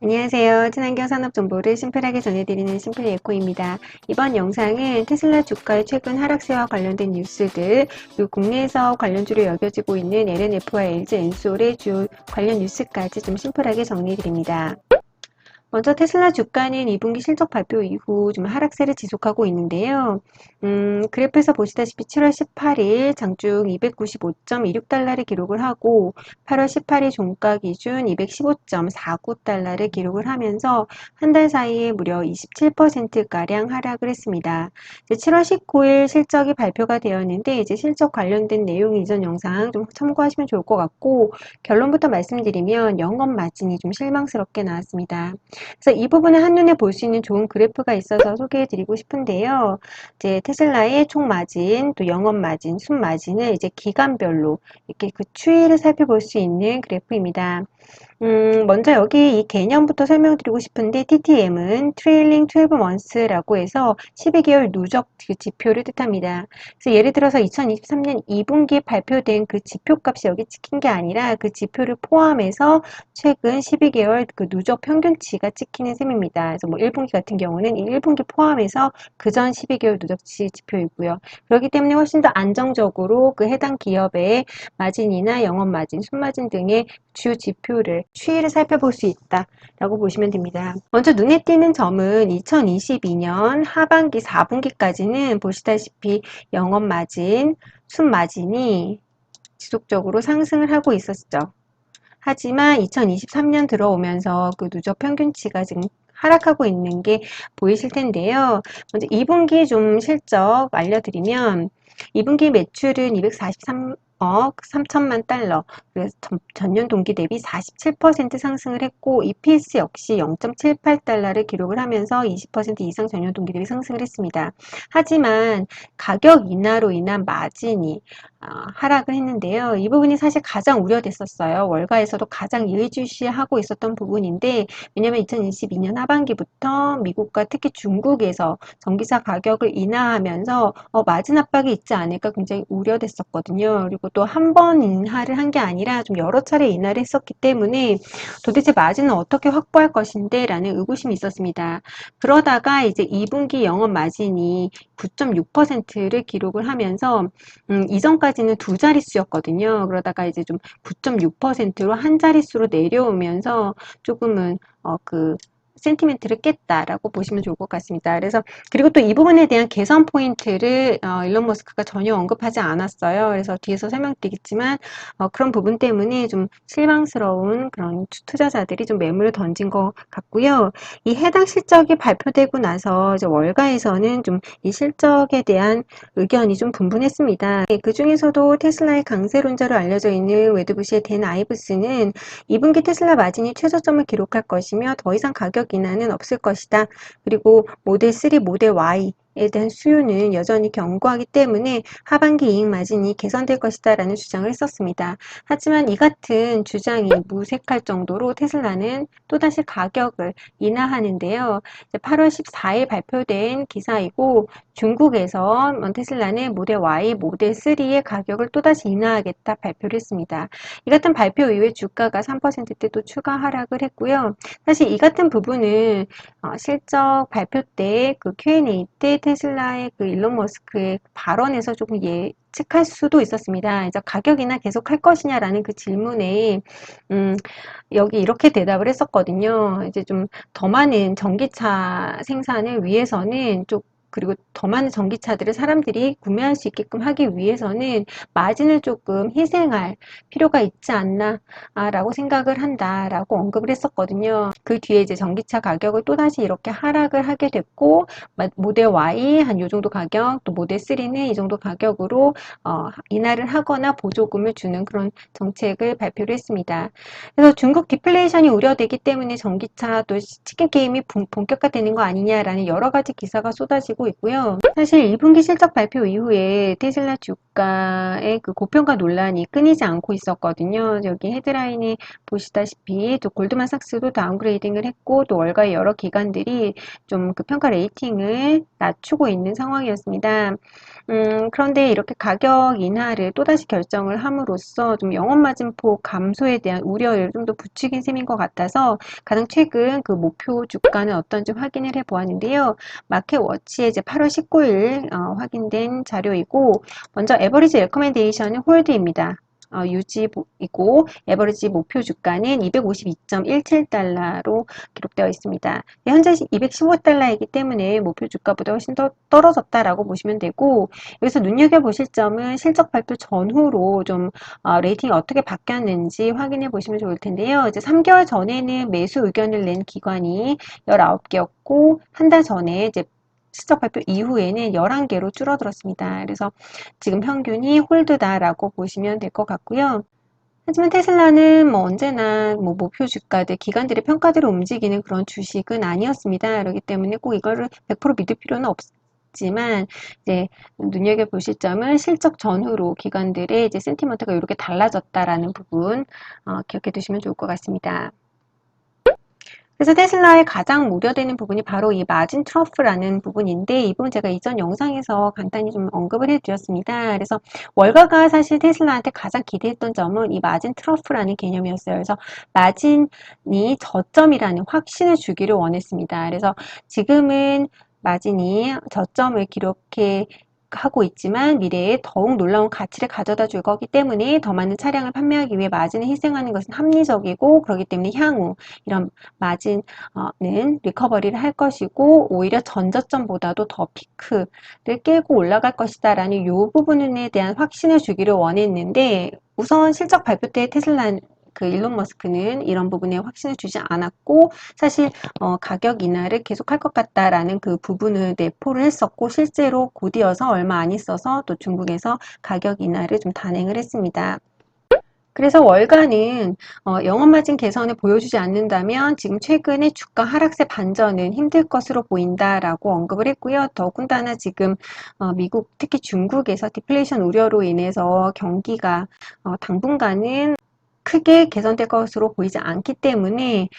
안녕하세요. 친환경 산업 정보를 심플하게 전해드리는 심플 에코입니다. 이번 영상은 테슬라 주가의 최근 하락세와 관련된 뉴스들, 그리고 국내에서 관련주로 여겨지고 있는 LNF와 LG 엔솔의 주요 관련 뉴스까지 좀 심플하게 정리드립니다. 먼저 테슬라 주가는 2분기 실적 발표 이후 좀 하락세를 지속하고 있는데요. 그래프에서 보시다시피 7월 18일 장중 295.26달러를 기록을 하고 8월 18일 종가 기준 215.49달러를 기록을 하면서 한 달 사이에 무려 27%가량 하락을 했습니다. 7월 19일 실적이 발표가 되었는데 이제 실적 관련된 내용 이전 영상 좀 참고하시면 좋을 것 같고 결론부터 말씀드리면 영업 마진이 좀 실망스럽게 나왔습니다. 그래서 이 부분을 한눈에 볼 수 있는 좋은 그래프가 있어서 소개해 드리고 싶은데요. 이제 테슬라의 총 마진, 또 영업 마진, 순 마진을 이제 기간별로 이렇게 그 추이를 살펴볼 수 있는 그래프입니다. 먼저 여기 이 개념부터 설명드리고 싶은데 TTM은 Trailing 12 Months라고 해서 12개월 누적 그 지표를 뜻합니다. 그래서 예를 들어서 2023년 2분기에 발표된 그 지표값이 여기 찍힌 게 아니라 그 지표를 포함해서 최근 12개월 그 누적 평균치가 찍히는 셈입니다. 그래서 뭐 1분기 같은 경우는 이 1분기 포함해서 그전 12개월 누적치 지표이고요. 그렇기 때문에 훨씬 더 안정적으로 그 해당 기업의 마진이나 영업 마진, 순마진 등의 주요 지표를 추이를 살펴볼 수 있다라고 보시면 됩니다. 먼저 눈에 띄는 점은 2022년 하반기 4분기까지는 보시다시피 영업 마진, 순 마진이 지속적으로 상승을 하고 있었죠. 하지만 2023년 들어오면서 그 누적 평균치가 지금 하락하고 있는 게 보이실 텐데요. 먼저 2분기 좀 실적 알려드리면 2분기 매출은 243억 3천만 달러, 그래서 전년 동기 대비 47% 상승을 했고 EPS 역시 0.78달러를 기록을 하면서 20% 이상 전년 동기 대비 상승을 했습니다. 하지만 가격 인하로 인한 마진이 하락을 했는데요. 이 부분이 사실 가장 우려됐었어요. 월가에서도 가장 예의주시하고 있었던 부분인데 왜냐하면 2022년 하반기부터 미국과 특히 중국에서 전기차 가격을 인하하면서 마진 압박이 있지 않을까 굉장히 우려됐었거든요. 그리고 또 한 번 인하를 한 게 아니라 좀 여러 차례 인하를 했었기 때문에 도대체 마진을 어떻게 확보할 것인데 라는 의구심이 있었습니다. 그러다가 이제 2분기 영업 마진이 9.6%를 기록을 하면서 이전까지는 두 자릿수였거든요. 그러다가 이제 좀 9.6%로 한 자릿수로 내려오면서 조금은 그 센티멘트를 깼다라고 보시면 좋을 것 같습니다. 그래서 그리고 또 이 부분에 대한 개선 포인트를 일론 머스크가 전혀 언급하지 않았어요. 그래서 뒤에서 설명드리겠지만 그런 부분 때문에 좀 실망스러운 그런 투자자들이 좀 매물을 던진 것 같고요. 이 해당 실적이 발표되고 나서 이제 월가에서는 좀 이 실적에 대한 의견이 좀 분분했습니다. 그 중에서도 테슬라의 강세론자로 알려져 있는 웨드부시의 댄 아이브스는 2분기 테슬라 마진이 최저점을 기록할 것이며 더 이상 가격 인하는 없을 것이다. 그리고 모델 3, 모델 Y에 대한 수요는 여전히 견고하기 때문에 하반기 이익 마진이 개선될 것이다 라는 주장을 했었습니다. 하지만 이 같은 주장이 무색할 정도로 테슬라는 또다시 가격을 인하하는데요. 8월 14일 발표된 기사이고 중국에서 테슬라는 모델 Y, 모델 3의 가격을 또다시 인하하겠다 발표를 했습니다. 이 같은 발표 이후에 주가가 3%대 또 추가 하락을 했고요. 사실 이 같은 부분은 실적 발표 때 그 Q&A 때 테슬라의 그 일론 머스크의 발언에서 조금 예측할 수도 있었습니다. 이제 가격 인하 계속 할 것이냐라는 그 질문에 여기 이렇게 대답을 했었거든요. 이제 좀 더 많은 전기차 생산을 위해서는 좀 그리고 더 많은 전기차들을 사람들이 구매할 수 있게끔 하기 위해서는 마진을 조금 희생할 필요가 있지 않나 라고 생각을 한다라고 언급을 했었거든요. 그 뒤에 이제 전기차 가격을 또다시 이렇게 하락을 하게 됐고 모델 Y 한 요 정도 가격, 또 모델 3는 이 정도 가격으로 인하를 하거나 보조금을 주는 그런 정책을 발표를 했습니다. 그래서 중국 디플레이션이 우려되기 때문에 전기차 또 치킨 게임이 본격화되는 거 아니냐라는 여러 가지 기사가 쏟아지고 있고요. 사실 2분기 실적 발표 이후에 테슬라 주가의 그 고평가 논란이 끊이지 않고 있었거든요. 여기 헤드라인에 보시다시피 또 골드만삭스도 다운그레이딩을 했고 또 월가의 여러 기관들이 좀 그 평가 레이팅을 낮추고 있는 상황이었습니다. 그런데 이렇게 가격 인하를 또다시 결정을 함으로써 좀 영업마진폭 감소에 대한 우려를 좀 더 부추긴 셈인 것 같아서 가장 최근 그 목표 주가는 어떤지 확인을 해 보았는데요. 마켓워치에 이제 8월 19일 확인된 자료이고 먼저 에버리지 레커멘데이션은 홀드입니다. 유지이고 에버리지 목표 주가는 252.17달러로 기록되어 있습니다. 현재 215달러이기 때문에 목표 주가보다 훨씬 더 떨어졌다라고 보시면 되고 여기서 눈여겨보실 점은 실적 발표 전후로 좀 레이팅이 어떻게 바뀌었는지 확인해 보시면 좋을 텐데요. 이제 3개월 전에는 매수 의견을 낸 기관이 19개였고 한 달 전에 이제 실적 발표 이후에는 11개로 줄어들었습니다. 그래서 지금 평균이 홀드다라고 보시면 될 것 같고요. 하지만 테슬라는 뭐 언제나 뭐 목표 주가들, 기관들의 평가대로 움직이는 그런 주식은 아니었습니다. 그렇기 때문에 꼭 이거를 100% 믿을 필요는 없지만 이제 눈여겨보실 점은 실적 전후로 기관들의 이제 센티먼트가 이렇게 달라졌다라는 부분 기억해 두시면 좋을 것 같습니다. 그래서 테슬라의 가장 우려되는 부분이 바로 이 마진 트러프라는 부분인데 이 부분 제가 이전 영상에서 간단히 좀 언급을 해드렸습니다. 그래서 월가가 사실 테슬라한테 가장 기대했던 점은 이 마진 트러프라는 개념이었어요. 그래서 마진이 저점이라는 확신을 주기를 원했습니다. 그래서 지금은 마진이 저점을 기록해 하고 있지만 미래에 더욱 놀라운 가치를 가져다 줄 거기 때문에 더 많은 차량을 판매하기 위해 마진을 희생하는 것은 합리적이고 그렇기 때문에 향후 이런 마진은 리커버리를 할 것이고 오히려 전저점보다도 더 피크를 깨고 올라갈 것이다 라는 이 부분에 대한 확신을 주기를 원했는데 우선 실적 발표 때 테슬라 그 일론 머스크는 이런 부분에 확신을 주지 않았고 사실 가격 인하를 계속할 것 같다라는 그 부분을 내포를 했었고 실제로 곧이어서 얼마 안 있어서 또 중국에서 가격 인하를 좀 단행을 했습니다. 그래서 월가는 영업마진 개선을 보여주지 않는다면 지금 최근에 주가 하락세 반전은 힘들 것으로 보인다라고 언급을 했고요. 더군다나 지금 미국 특히 중국에서 디플레이션 우려로 인해서 경기가 당분간은 크게 개선될 것으로 보이지 않기 때문에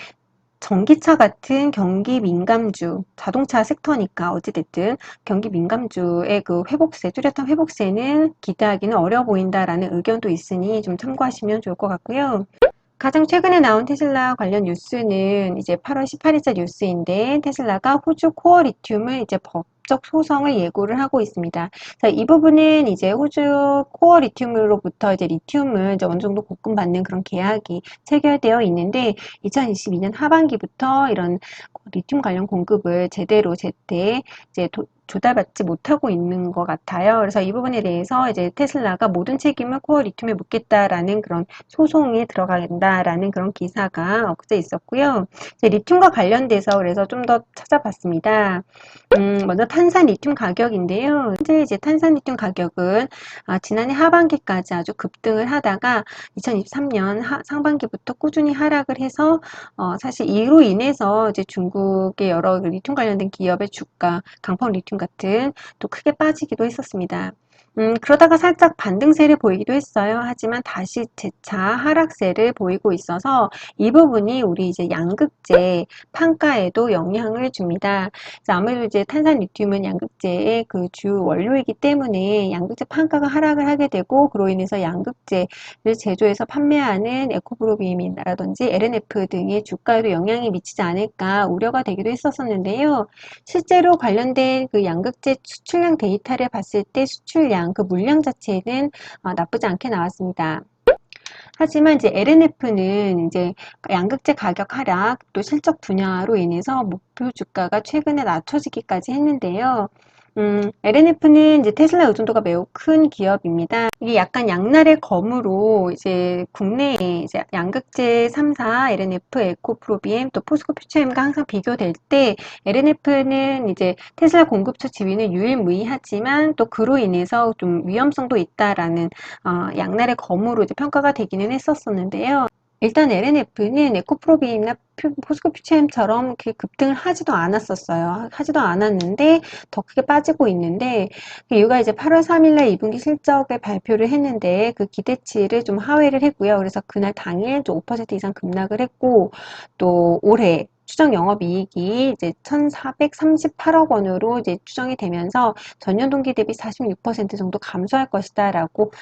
전기차 같은 경기 민감주, 자동차 섹터니까 어찌됐든 경기 민감주의 그 회복세, 뚜렷한 회복세는 기대하기는 어려 보인다라는 의견도 있으니 좀 참고하시면 좋을 것 같고요. 가장 최근에 나온 테슬라 관련 뉴스는 이제 8월 18일자 뉴스인데 테슬라가 호주 코어 리튬을 이제 법적 소송을 예고를 하고 있습니다. 그래서 이 부분은 이제 호주 코어 리튬으로부터 이제 리튬을 이제 어느 정도 공급받는 그런 계약이 체결되어 있는데 2022년 하반기부터 이런 리튬 관련 공급을 제대로 제때 이제 조달받지 못하고 있는 것 같아요. 그래서 이 부분에 대해서 이제 테슬라가 모든 책임을 코어 리튬에 묻겠다라는 그런 소송에 들어간다라는 그런 기사가 엊그제 있었고요. 이제 리튬과 관련돼서 그래서 좀 더 찾아봤습니다. 먼저 탄산 리튬 가격인데요. 현재 이제 탄산 리튬 가격은 지난해 하반기까지 아주 급등을 하다가 2023년 상반기부터 꾸준히 하락을 해서 사실 이로 인해서 이제 중국의 여러 리튬 관련된 기업의 주가, 강펑 리튬 같은 또 크게 빠지기도 했었습니다. 그러다가 살짝 반등세를 보이기도 했어요. 하지만 다시 재차 하락세를 보이고 있어서 이 부분이 우리 이제 양극재 판가에도 영향을 줍니다. 그래서 아무래도 이제 탄산 리튬은 양극재의 그 주 원료이기 때문에 양극재 판가가 하락을 하게 되고 그로 인해서 양극재를 제조해서 판매하는 에코프로비움이라든지 LNF 등의 주가에도 영향이 미치지 않을까 우려가 되기도 했었는데요. 실제로 관련된 그 양극재 수출량 데이터를 봤을 때 수출량, 그 물량 자체는 나쁘지 않게 나왔습니다. 하지만 이제 LNF는 이제 양극재 가격 하락 또 실적 분야로 인해서 목표 주가가 최근에 낮춰지기까지 했는데요. LNF는 이제 테슬라 의존도가 매우 큰 기업입니다. 이게 약간 양날의 검으로 이제 국내에 이제 양극재 3사, LNF, 에코프로비엠, 또 포스코 퓨처엠과 항상 비교될 때 LNF는 이제 테슬라 공급처 지위는 유일무이하지만 또 그로 인해서 좀 위험성도 있다라는 양날의 검으로 이제 평가가 되기는 했었는데요. 일단 LNF는 에코프로비엠이나 포스코퓨처엠처럼 이렇게 급등을 하지도 않았었어요. 하지도 않았는데 더 크게 빠지고 있는데, 그 이유가 이제 8월 3일날 2분기 실적을 발표를 했는데 그 기대치를 좀 하회를 했고요. 그래서 그날 당일 좀 5% 이상 급락을 했고, 또 올해 추정 영업이익이 이제 1,438억 원으로 이제 추정이 되면서 전년 동기 대비 46% 정도 감소할 것이다라고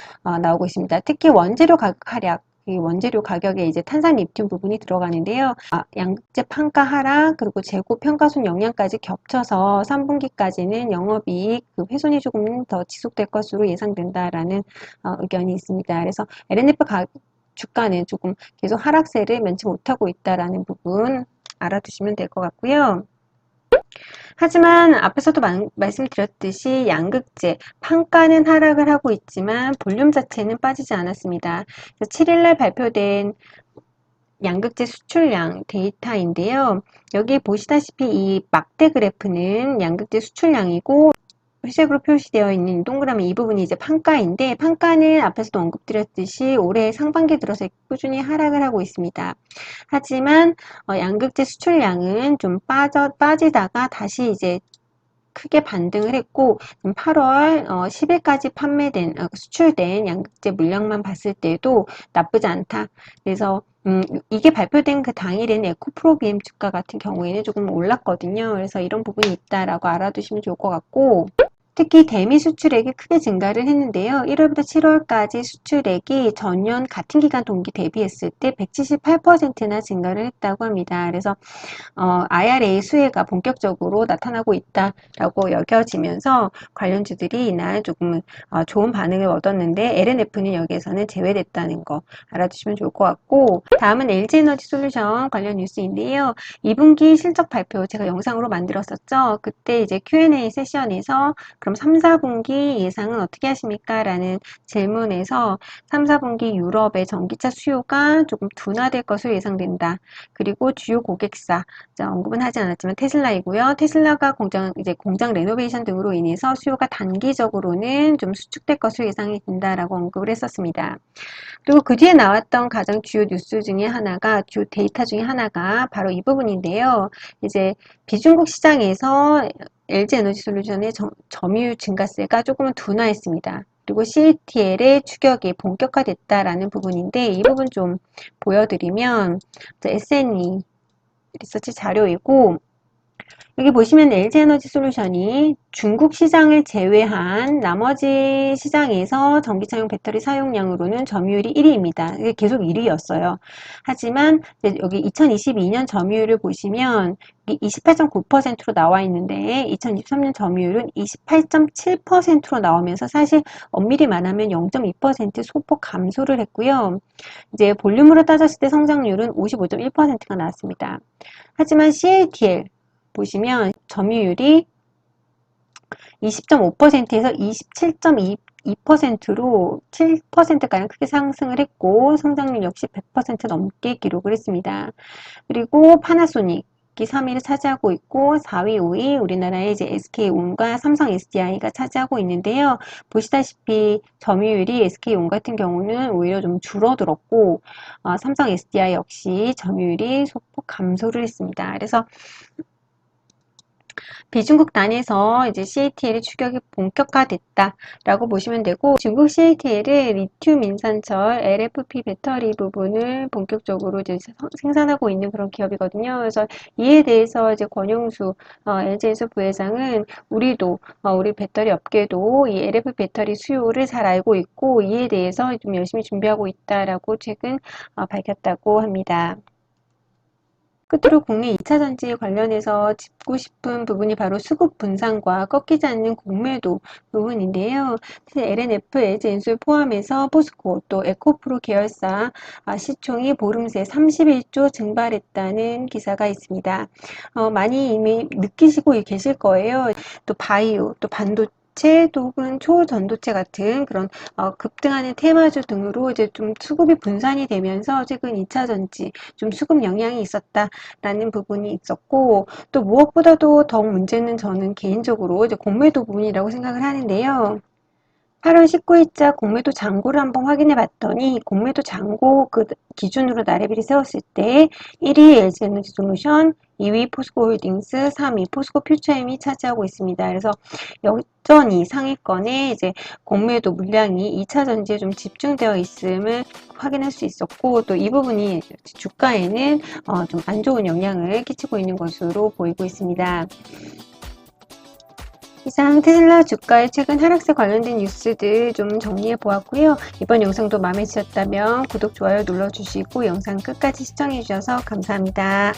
나오고 있습니다. 특히 원재료 가격 하락, 이 원재료 가격에 이제 탄산 리튬 부분이 들어가는데요. 양극재 판가 하락, 그리고 재고 평가손 영향까지 겹쳐서 3분기까지는 영업이익 훼손이 조금 더 지속될 것으로 예상된다라는 의견이 있습니다. 그래서 LNF 주가는 조금 계속 하락세를 면치 못하고 있다라는 부분 알아두시면 될 것 같고요. 하지만 앞에서도 말씀드렸듯이 양극재, 판가는 하락을 하고 있지만 볼륨 자체는 빠지지 않았습니다. 7일날 발표된 양극재 수출량 데이터인데요. 여기 보시다시피 이 막대 그래프는 양극재 수출량이고, 회색으로 표시되어 있는 동그라미 이 부분이 이제 판가인데, 판가는 앞에서도 언급드렸듯이 올해 상반기 들어서 꾸준히 하락을 하고 있습니다. 하지만 양극재 수출량은 좀 빠지다가 다시 이제 크게 반등을 했고, 8월 10일까지 수출된 양극재 물량만 봤을 때도 나쁘지 않다. 그래서 이게 발표된 그 당일에는 에코프로비엠 주가 같은 경우에는 조금 올랐거든요. 그래서 이런 부분이 있다라고 알아두시면 좋을 것 같고, 특히 대미 수출액이 크게 증가를 했는데요. 1월부터 7월까지 수출액이 전년 같은 기간 동기 대비했을 때 178%나 증가를 했다고 합니다. 그래서 IRA 수혜가 본격적으로 나타나고 있다라고 여겨지면서 관련주들이 이날 조금 좋은 반응을 얻었는데, LNF는 여기에서는 제외됐다는 거 알아두시면 좋을 것 같고, 다음은 LG에너지솔루션 관련 뉴스인데요. 2분기 실적 발표 제가 영상으로 만들었었죠. 그때 이제 Q&A 세션에서 그럼 3, 4분기 예상은 어떻게 하십니까? 라는 질문에서 3, 4분기 유럽의 전기차 수요가 조금 둔화될 것으로 예상된다. 그리고 주요 고객사, 언급은 하지 않았지만 테슬라이고요. 테슬라가 공장 레노베이션 등으로 인해서 수요가 단기적으로는 좀 수축될 것으로 예상이 된다라고 언급을 했었습니다. 그리고 그 뒤에 나왔던 가장 주요 뉴스 중에 하나가, 주요 데이터 중에 하나가 바로 이 부분인데요. 이제 비중국 시장에서 LG에너지솔루션의 점유율 증가세가 조금은 둔화했습니다. 그리고 CATL의 추격이 본격화됐다라는 부분인데, 이 부분 좀 보여드리면 SNE 리서치 자료이고, 여기 보시면 LG에너지솔루션이 중국 시장을 제외한 나머지 시장에서 전기차용 배터리 사용량으로는 점유율이 1위입니다. 이게 계속 1위였어요. 하지만 여기 2022년 점유율을 보시면 28.9%로 나와 있는데 2023년 점유율은 28.7%로 나오면서 사실 엄밀히 말하면 0.2% 소폭 감소를 했고요. 이제 볼륨으로 따졌을 때 성장률은 55.1%가 나왔습니다. 하지만 CATL 보시면 점유율이 20.5%에서 27.2%로 7%가량 크게 상승을 했고, 성장률 역시 100% 넘게 기록을 했습니다. 그리고 파나소닉이 3위를 차지하고 있고, 4위, 5위 우리나라의 이제 SK온과 삼성 SDI가 차지하고 있는데요. 보시다시피 점유율이 SK온 같은 경우는 오히려 좀 줄어들었고, 삼성 SDI 역시 점유율이 소폭 감소를 했습니다. 그래서 비중국 단에서 이제 CATL의 추격이 본격화됐다라고 보시면 되고, 중국 CATL은 리튬 인산철 LFP 배터리 부분을 본격적으로 이제 생산하고 있는 그런 기업이거든요. 그래서 이에 대해서 이제 권영수 LG에서 부회장은 우리 배터리 업계도 이 LFP 배터리 수요를 잘 알고 있고, 이에 대해서 좀 열심히 준비하고 있다라고 최근 밝혔다고 합니다. 끝으로 국내 2차 전지 관련해서 짚고 싶은 부분이 바로 수급 분산과 꺾이지 않는 공매도 부분인데요. LNF, LG엔솔 포함해서 포스코 또 에코프로 계열사 시총이 보름 새 31조 증발했다는 기사가 있습니다. 많이 이미 느끼시고 계실 거예요. 또 바이오, 또 반도체 혹은 초전도체 같은 그런 급등하는 테마주 등으로 이제 좀 수급이 분산이 되면서 최근 2차 전지 좀 수급 영향이 있었다라는 부분이 있었고, 또 무엇보다도 더 문제는 저는 개인적으로 이제 공매도 부분이라고 생각을 하는데요. 8월 19일자 공매도 잔고를 한번 확인해 봤더니 공매도 잔고 그 기준으로 나래비를 세웠을 때 1위 LG에너지솔루션, 2위 포스코홀딩스, 3위 포스코퓨처엠이 차지하고 있습니다. 그래서 여전히 상위권에 이제 공매도 물량이 2차 전지에 좀 집중되어 있음을 확인할 수 있었고, 또 이 부분이 주가에는 좀 안 좋은 영향을 끼치고 있는 것으로 보이고 있습니다. 이상 테슬라 주가의 최근 하락세 관련된 뉴스들 좀 정리해 보았고요. 이번 영상도 마음에 드셨다면 구독, 좋아요 눌러주시고 영상 끝까지 시청해 주셔서 감사합니다.